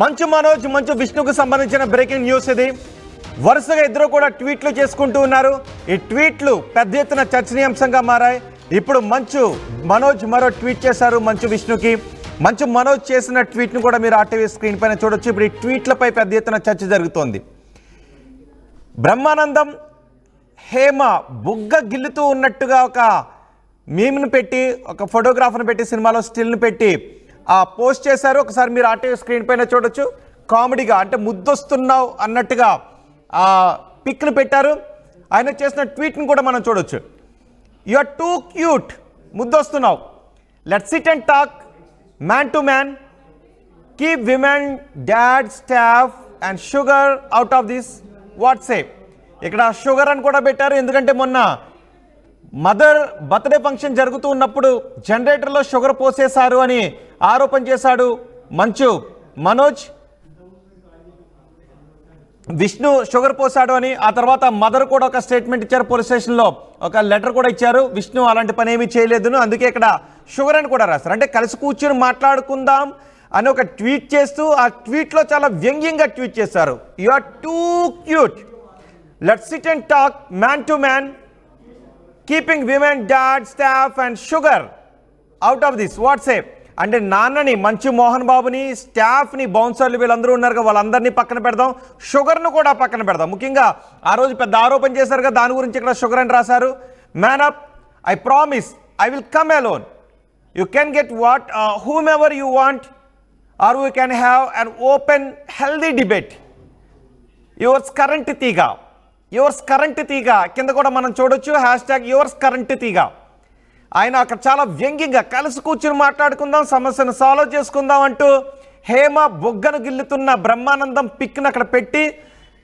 మంచు మనోజ్, మంచు విష్ణుకు సంబంధించిన breaking news ఇది. వరుసగా ఇద్దరు కూడా ట్వీట్లు చేసుకుంటూ ఉన్నారు. ఈ ట్వీట్లు పెద్ద ఎత్తున చర్చనీయాంశంగా మారాయి. ఇప్పుడు మంచు మనోజ్ మరో ట్వీట్ చేశారు మంచు విష్ణుకి. మంచు మనోజ్ చేసిన ట్వీట్ను కూడా మీరు ఆర్టీవీ స్క్రీన్ పైన చూడొచ్చు. ఇప్పుడు ఈ ట్వీట్లపై పెద్ద ఎత్తున చర్చ జరుగుతోంది. బ్రహ్మానందం హేమ బుగ్గ గిల్లుతూ ఉన్నట్టుగా ఒక మీమ్ను పెట్టి, ఒక ఫోటోగ్రాఫర్ని పెట్టి, సినిమాలో స్టిల్ని పెట్టి పోస్ట్ చేశారు. ఒకసారి మీరు ఆర్టీవీ స్క్రీన్ పైన చూడొచ్చు. కామెడీగా, అంటే ముద్దొస్తున్నావు అన్నట్టుగా ఆ పిక్ను పెట్టారు. ఆయన చేసిన ట్వీట్ని కూడా మనం చూడొచ్చు. యు ఆర్ టూ క్యూట్, ముద్దొస్తున్నావు, let's sit and talk man to man, keep women, dad, staff and sugar out of this WhatsApp. ఇక్కడ షుగర్ అని కూడా పెట్టారు. ఎందుకంటే మొన్న మదర్ బర్త్డే ఫంక్షన్ జరుగుతూ ఉన్నప్పుడు జనరేటర్లో షుగర్ పోసేశారు అని ఆరోపణ చేశాడు మంచు మనోజ్. విష్ణు షుగర్ పోసాడు అని. ఆ తర్వాత మదర్ కూడా ఒక స్టేట్మెంట్ ఇచ్చారు, పోలీస్ స్టేషన్లో ఒక లెటర్ కూడా ఇచ్చారు. విష్ణు అలాంటి పని ఏమీ చేయలేదును, అందుకే ఇక్కడ షుగర్ అని కూడా రాస్తారు. అంటే కలిసి కూర్చుని మాట్లాడుకుందాం అని ఒక ట్వీట్ చేస్తూ, ఆ ట్వీట్లో చాలా వ్యంగ్యంగా ట్వీట్ చేశారు. You are too cute, let's sit and talk man to man, keeping women, dad, staff and sugar out of this WhatsApp. అంటే నాన్నని, మంచు మోహన్ బాబుని, స్టాఫ్ని, బౌన్సర్లు వీళ్ళందరూ ఉన్నారు కదా, వాళ్ళందరినీ పక్కన పెడదాం, షుగర్ను కూడా పక్కన పెడదాం. ముఖ్యంగా ఆ రోజు పెద్ద ఆరోపణ చేశారు కదా, దాని గురించి ఇక్కడ షుగర్ అని రాశారు. Man up, I promise I will come alone, you can get what whomever you want or we can have an open healthy debate. Yours current తీగ, యువర్స్ కరెంట్ తీగ కింద కూడా మనం చూడొచ్చు. హ్యాష్ట్యాగ్ యువర్స్ కరెంట్ తీగ. ఆయన అక్కడ చాలా వ్యంగ్యంగా కలిసి కూర్చుని మాట్లాడుకుందాం, సమస్యను సాల్వ్ చేసుకుందాం అంటూ హేమ బొగ్గను గిల్లుతున్న బ్రహ్మానందం పిక్ను అక్కడ పెట్టి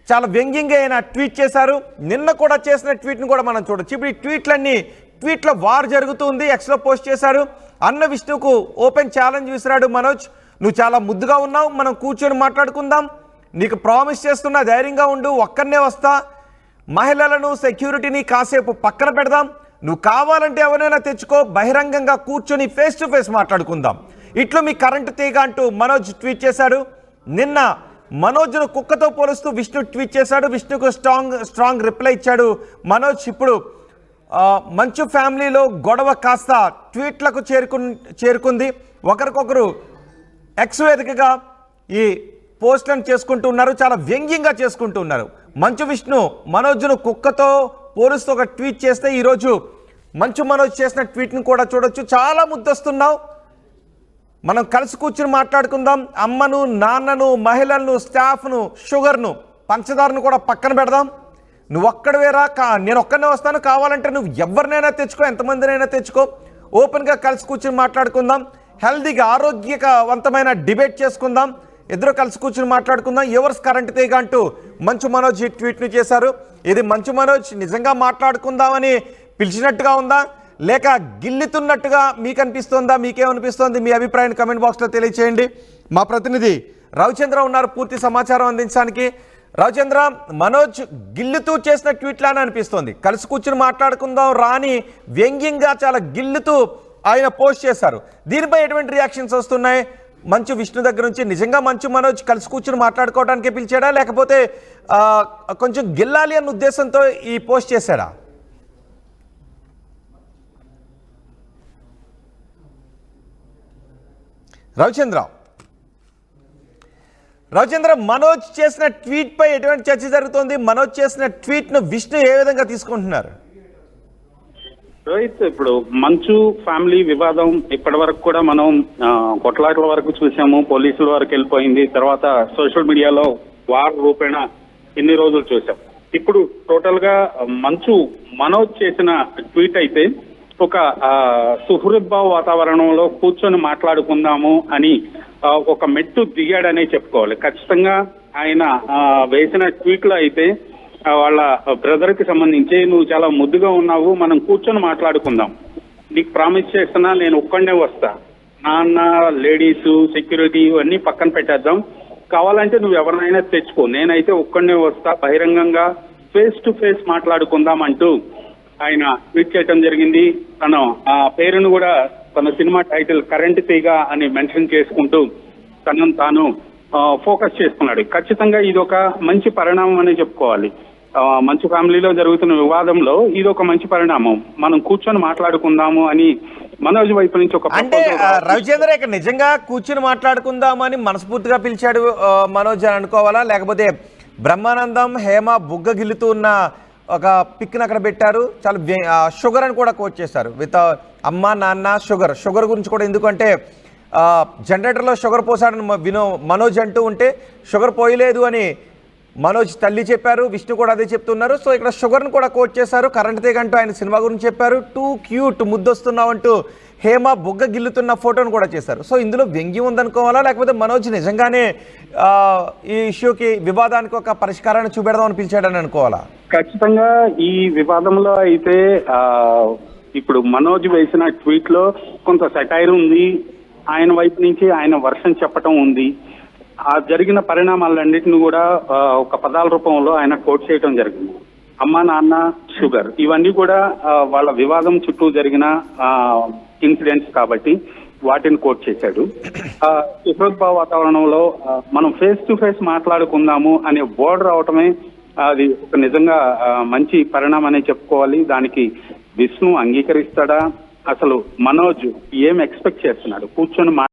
చాలా వ్యంగ్యంగా ఆయన ట్వీట్ చేశారు. నిన్న కూడా చేసిన ట్వీట్ను కూడా మనం చూడొచ్చు. ఇప్పుడు ఈ ట్వీట్ల వార్ జరుగుతుంది. ఎక్స్లో పోస్ట్ చేశారు. అన్న విష్ణుకు ఓపెన్ ఛాలెంజ్ విసిరాడు మనోజ్. నువ్వు చాలా ముద్దుగా ఉన్నావు, మనం కూర్చొని మాట్లాడుకుందాం, నీకు ప్రామిస్ చేస్తున్నా, ధైర్యంగా ఉండు, ఒక్కనే వస్తా, మహిళలను, సెక్యూరిటీని కాసేపు పక్కన పెడదాం, నువ్వు కావాలంటే ఎవరైనా తెచ్చుకో, బహిరంగంగా కూర్చొని ఫేస్ టు ఫేస్ మాట్లాడుకుందాం, ఇట్లు మీ కరెంటు తీగ అంటూ మనోజ్ ట్వీట్ చేశాడు. నిన్న మనోజ్ను కుక్కతో పోలుస్తూ విష్ణు ట్వీట్ చేశాడు. విష్ణుకు స్ట్రాంగ్ రిప్లై ఇచ్చాడు మనోజ్. ఇప్పుడు మంచు ఫ్యామిలీలో గొడవ కాస్త ట్వీట్లకు చేరుకుంది. ఒకరికొకరు ఎక్స్ వేదికగా ఈ పోస్టులను చేసుకుంటూ ఉన్నారు, చాలా వ్యంగ్యంగా చేసుకుంటూ ఉన్నారు. మంచు విష్ణు మనోజ్ను కుక్కతో పోలుస్తూ ఒక ట్వీట్ చేస్తే, ఈరోజు మంచు మనోజ్ చేసిన ట్వీట్ను కూడా చూడొచ్చు. చాలా ముద్దొస్తున్నావు, మనం కలిసి కూర్చుని మాట్లాడుకుందాం, అమ్మను, నాన్నను, మహిళలను, స్టాఫ్ను, షుగర్ను, పంచదారను కూడా పక్కన పెడదాం, నువ్వు ఒక్కడవేరా, నేను ఒక్కడనే వస్తాను, కావాలంటే నువ్వు ఎవరినైనా తెచ్చుకో, ఎంతమందినైనా తెచ్చుకో, ఓపెన్గా కలిసి కూర్చుని మాట్లాడుకుందాం, హెల్దీగా ఆరోగ్యవంతమైన డిబేట్ చేసుకుందాం, ఇద్దరు కలిసి కూర్చుని మాట్లాడుకుందాం, యువర్స్ కరెంట్ తీగ అంటూ మంచు మనోజ్ ఈ ట్వీట్ను చేశారు. ఇది మంచు మనోజ్ నిజంగా మాట్లాడుకుందామని పిలిచినట్టుగా ఉందా, లేక గిల్లుతున్నట్టుగా మీకు అనిపిస్తోందా? మీకేమనిపిస్తోంది? మీ అభిప్రాయాన్ని కమెంట్ బాక్స్లో తెలియచేయండి. మా ప్రతినిధి రవిచంద్ర ఉన్నారు పూర్తి సమాచారం అందించడానికి. రవిచంద్ర, మనోజ్ గిల్లుతూ చేసిన ట్వీట్లానే అనిపిస్తోంది. కలిసి కూర్చుని మాట్లాడుకుందాం రాని వ్యంగ్యంగా చాలా గిల్లుతూ ఆయన పోస్ట్ చేశారు. దీనిపై ఎటువంటి రియాక్షన్స్ వస్తున్నాయి మంచు విష్ణు దగ్గర నుంచి? నిజంగా మంచు మనోజ్ కలిసి కూర్చుని మాట్లాడుకోవడానికి పిలిచాడా, లేకపోతే కొంచెం గిల్లాలి అన్న ఉద్దేశంతో ఈ పోస్ట్ చేశాడా? రవిచంద్ర, మనోజ్ చేసిన ట్వీట్ పై ఎటువంటి చర్చ జరుగుతోంది? మనోజ్ చేసిన ట్వీట్ ను విష్ణు ఏ విధంగా తీసుకుంటున్నారు? రోహిత్, ఇప్పుడు మంచు ఫ్యామిలీ వివాదం ఇప్పటి వరకు కూడా మనం కొట్లాటల వరకు చూసాము, పోలీసుల వరకు వెళ్ళిపోయింది, తర్వాత సోషల్ మీడియాలో వార్ రూపేణ ఇన్ని రోజులు చూసాం. ఇప్పుడు టోటల్ గా మంచు మనోజ్ చేసిన ట్వీట్ అయితే ఒక సుహృద్భావ వాతావరణంలో కూర్చొని మాట్లాడుకుందాము అని ఒక మెట్టు దిగాడనే చెప్పుకోవాలి. ఖచ్చితంగా ఆయన వేసిన ట్వీట్లో అయితే వాళ్ళ బ్రదర్ కి సంబంధించి, నువ్వు చాలా ముద్దుగా ఉన్నావు, మనం కూర్చొని మాట్లాడుకుందాం, నీకు ప్రామిస్ చేస్తున్నా, నేను ఒక్కడే వస్తా, నాన్న, లేడీస్, సెక్యూరిటీ ఇవన్నీ పక్కన పెట్టేద్దాం, కావాలంటే నువ్వు ఎవరినైనా తెచ్చుకో, నేనైతే ఒక్కడే వస్తా, బహిరంగంగా ఫేస్ టు ఫేస్ మాట్లాడుకుందాం అంటూ ఆయన ట్వీట్ చేయడం జరిగింది. తన ఆ పేరును కూడా తన సినిమా టైటిల్ కరెంట్ తీగ అని మెన్షన్ చేసుకుంటూ తనను తాను ఫోకస్ చేసుకున్నాడు. ఖచ్చితంగా ఇది ఒక మంచి పరిణామం అనే చెప్పుకోవాలి. మంచి ఫ్యామిలీలో జరుగుతున్న వివాదంలో ఇది ఒక మంచి పరిణామం. మనం కూర్చొని మాట్లాడుకుందాము అని మనోజ్ వైపు నుంచి ఒక అంటే రవిచంద్ర ఇక్కడ నిజంగా కూర్చుని మాట్లాడుకుందామని మనస్ఫూర్తిగా పిలిచాడు మనోజ్ అని అనుకోవాలా, లేకపోతే బ్రహ్మానందం హేమ బుగ్గ గిల్లుతూ ఉన్న ఒక పిక్ని అక్కడ పెట్టారు, చాలా షుగర్ అని కూడా కోట్ చేశారు విత్ అమ్మ నాన్న షుగర్ గురించి కూడా. ఎందుకంటే జనరేటర్లో షుగర్ పోసాడని మనోజ్ అంటూ ఉంటే షుగర్ పోయలేదు అని మనోజ్ తల్లి చెప్పారు, విష్ణు కూడా అదే చెప్తున్నారు. సో ఇక్కడ షుగర్ని కూడా కోట్ చేశారు. కరెంట్ తీగంటూ ఆయన సినిమా గురించి చెప్పారు. టూ క్యూట్ ముద్దొస్తున్నావు అంటూ హేమ బుగ్గ గిల్లుతున్న ఫోటోను కూడా చేశారు. సో ఇందులో వ్యంగ్యం ఉందనుకోవాలా, లేకపోతే మనోజ్ నిజంగానే ఈ ఇష్యూకి వివాదానికి ఒక పరిష్కారాన్ని చూపెడదామని పిలిచాడని అనుకోవాలా? ఖచ్చితంగా ఈ వివాదంలో అయితే ఇప్పుడు మనోజ్ వేసిన ట్వీట్ లో కొంత సెటైర్ ఉంది, ఆయన వైపు నుంచి ఆయన వర్షన్ చెప్పటం ఉంది. ఆ జరిగిన పరిణామాలన్నింటినీ కూడా ఒక పదాల రూపంలో ఆయన కోట్ చేయడం జరిగింది. అమ్మ నాన్న షుగర్ ఇవన్నీ కూడా వాళ్ళ వివాదం చుట్టూ జరిగిన ఇన్సిడెంట్స్ కాబట్టి వాటిని కోట్ చేశాడు. సుహృద్భావ వాతావరణంలో మనం ఫేస్ టు ఫేస్ మాట్లాడుకుందాము అనే వర్డ్ రావటమే అది ఒక నిజంగా మంచి పరిణామం అనే చెప్పుకోవాలి. దానికి విష్ణు అంగీకరిస్తాడా? అసలు మనోజ్ ఏం ఎక్స్పెక్ట్ చేస్తున్నాడు? కూర్చొని